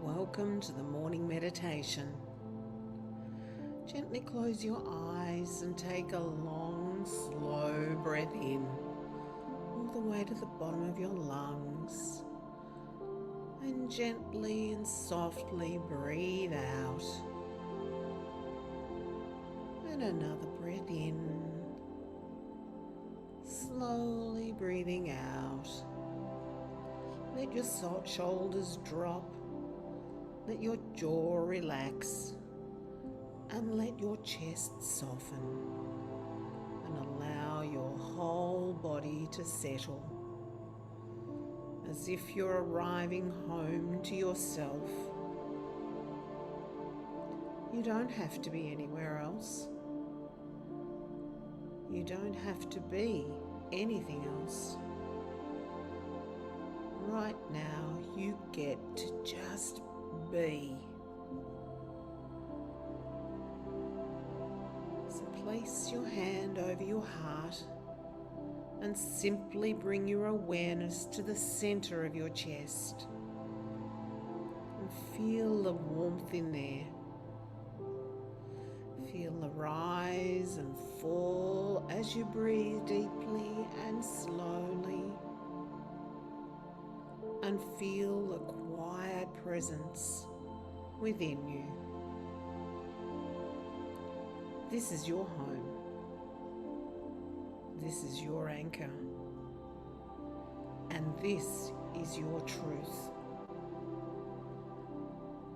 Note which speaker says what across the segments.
Speaker 1: Welcome to the morning meditation. Gently close your eyes and take a long, slow breath in, all the way to the bottom of your lungs. And gently and softly breathe out. And another breath in, slowly breathing out. Let your shoulders drop. Let your jaw relax and let your chest soften and allow your whole body to settle as if you're arriving home to yourself. You don't have to be anywhere else. You don't have to be anything else. Right now, you get to just be. So place your hand over your heart and simply bring your awareness to the center of your chest and feel the warmth in there. Feel the rise and fall as you breathe deeply and slowly, and feel the quiet presence within you. This is your home. This is your anchor. And this is your truth.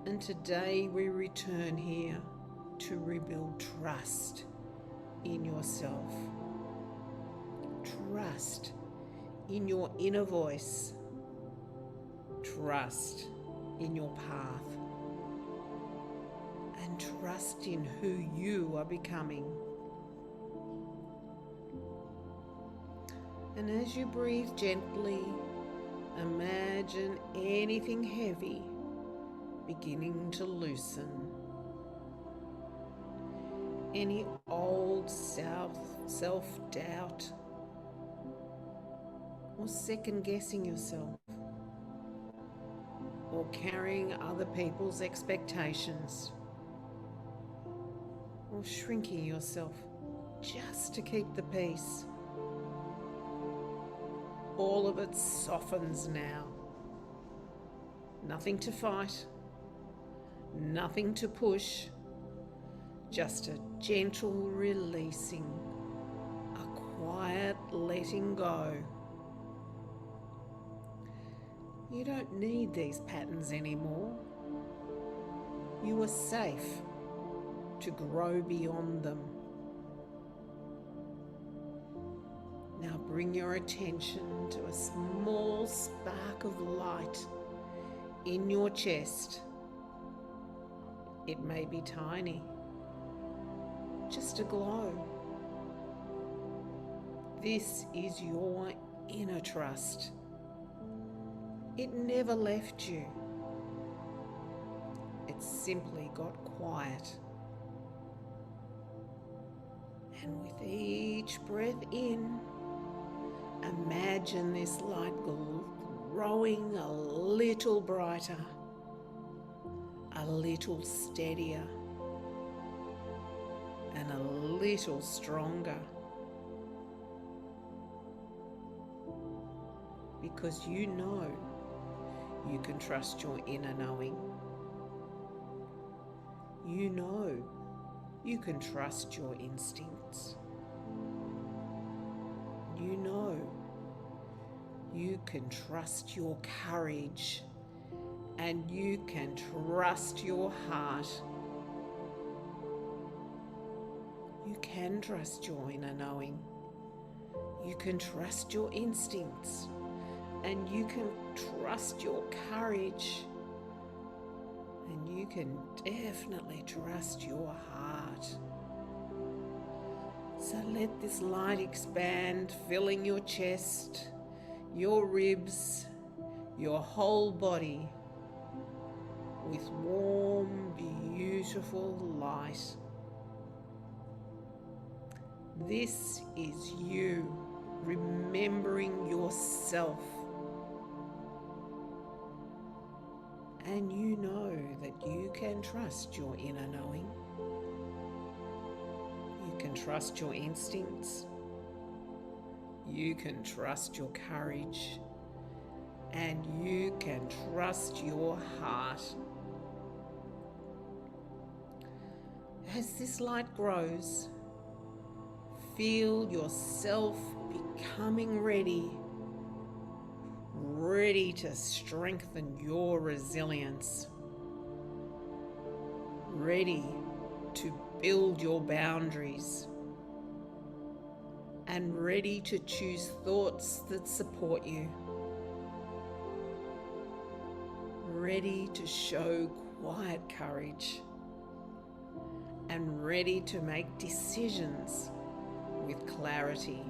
Speaker 1: And today we return here to rebuild trust in yourself. Trust in your inner voice. Trust in your path, and trust in who you are becoming. And as you breathe gently, imagine anything heavy beginning to loosen. Any old self-doubt or second-guessing yourself, or carrying other people's expectations, or shrinking yourself just to keep the peace. All of it softens now. Nothing to fight, nothing to push, just a gentle releasing, a quiet letting go. You don't need these patterns anymore. You are safe to grow beyond them. Now bring your attention to a small spark of light in your chest. It may be tiny, just a glow. This is your inner trust. It never left you. It simply got quiet. And with each breath in, imagine this light growing a little brighter, a little steadier, and a little stronger. Because you know you can trust your inner knowing. You know you can trust your instincts. You know you can trust your courage, and you can trust your heart. You can trust your inner knowing. You can trust your instincts. And you can trust your courage. And you can definitely trust your heart. So let this light expand, filling your chest, your ribs, your whole body with warm, beautiful light. This is you remembering yourself. And you know that you can trust your inner knowing. You can trust your instincts. You can trust your courage. And you can trust your heart. As this light grows, feel yourself becoming ready to strengthen your resilience, ready to build your boundaries, and ready to choose thoughts that support you, ready to show quiet courage, and ready to make decisions with clarity,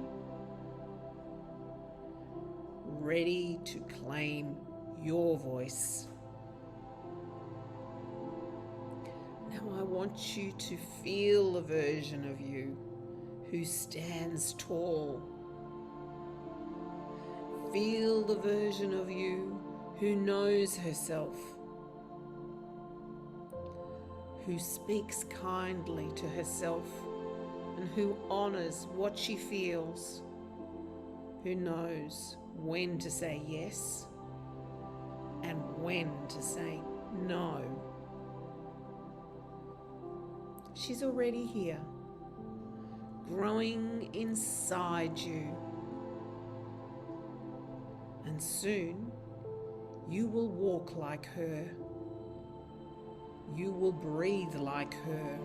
Speaker 1: ready to claim your voice. Now I want you to feel the version of you who stands tall. Feel the version of you who knows herself, who speaks kindly to herself, and who honors what she feels, who knows when to say yes and when to say no. She's already here, growing inside you. And soon you will walk like her. You will breathe like her.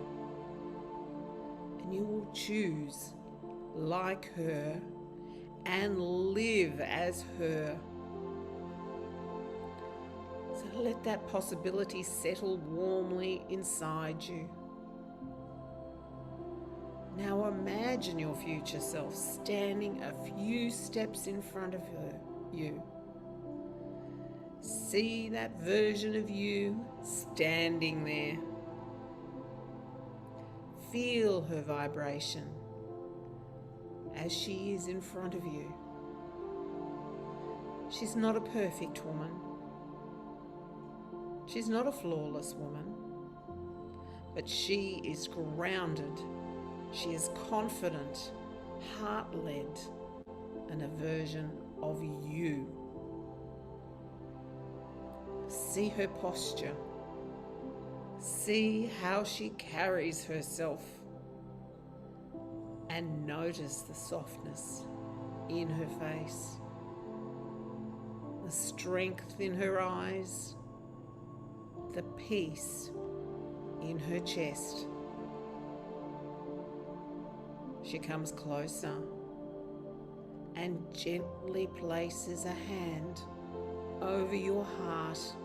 Speaker 1: And you will choose like her and live as her. So let that possibility settle warmly inside you. Now imagine your future self standing a few steps in front of you. See that version of you standing there. Feel her vibration as she is in front of you. She's not a perfect woman. She's not a flawless woman. But she is grounded. She is confident, heart-led, and a version of you. See her posture. See how she carries herself. And notice the softness in her face, the strength in her eyes, the peace in her chest. She comes closer and gently places a hand over your heart.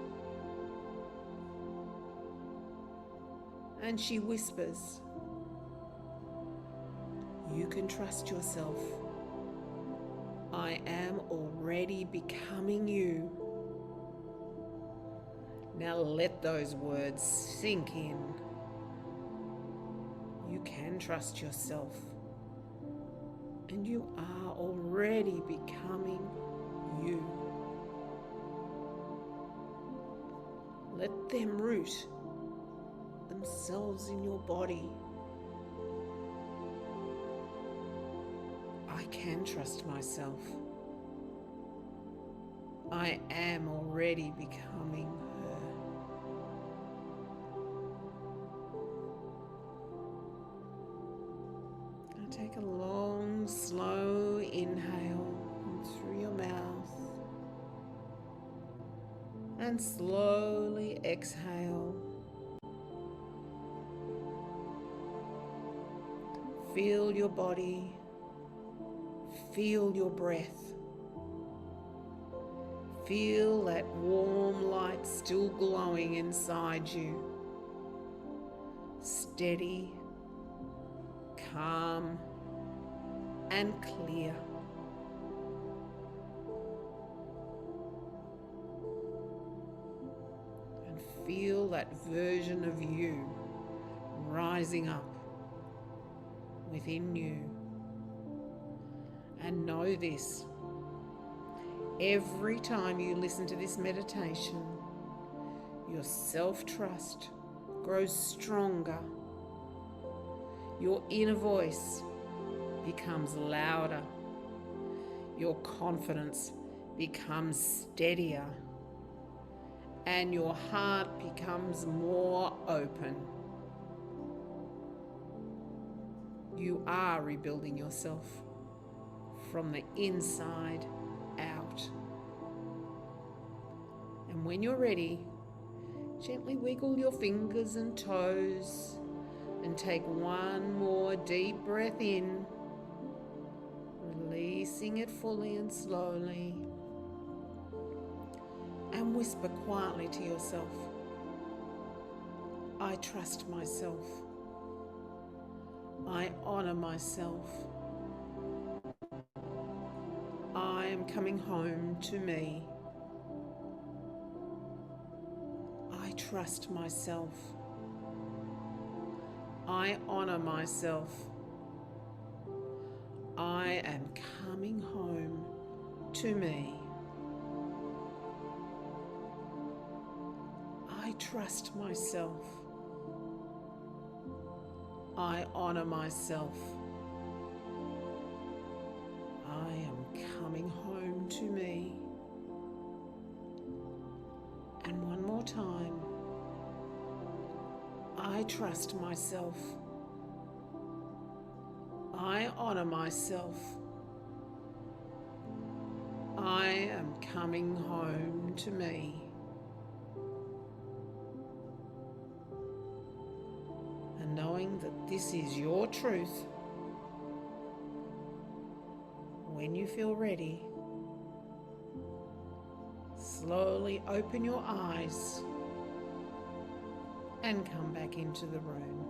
Speaker 1: And she whispers, "You can trust yourself. I am already becoming you." Now let those words sink in. You can trust yourself. And you are already becoming you. Let them root themselves in your body. I can trust myself. I am already becoming her. Now take a long, slow inhale through your mouth and slowly exhale. Feel your body. Feel your breath. Feel that warm light still glowing inside you. Steady, calm, and clear. And feel that version of you rising up within you. And know this, every time you listen to this meditation, Your self-trust grows stronger. Your inner voice becomes louder. Your confidence becomes steadier. And your heart becomes more open. You are rebuilding yourself from the inside out. And when you're ready, gently wiggle your fingers and toes and take one more deep breath in, releasing it fully and slowly. And whisper quietly to yourself, I trust myself. I honor myself. I am coming home to me. I trust myself. I honor myself. I am coming home to me. I trust myself. I honor myself. I am coming home to me. And one more time. I trust myself. I honor myself. I am coming home to me. And knowing that this is your truth, when you feel ready, slowly open your eyes and come back into the room.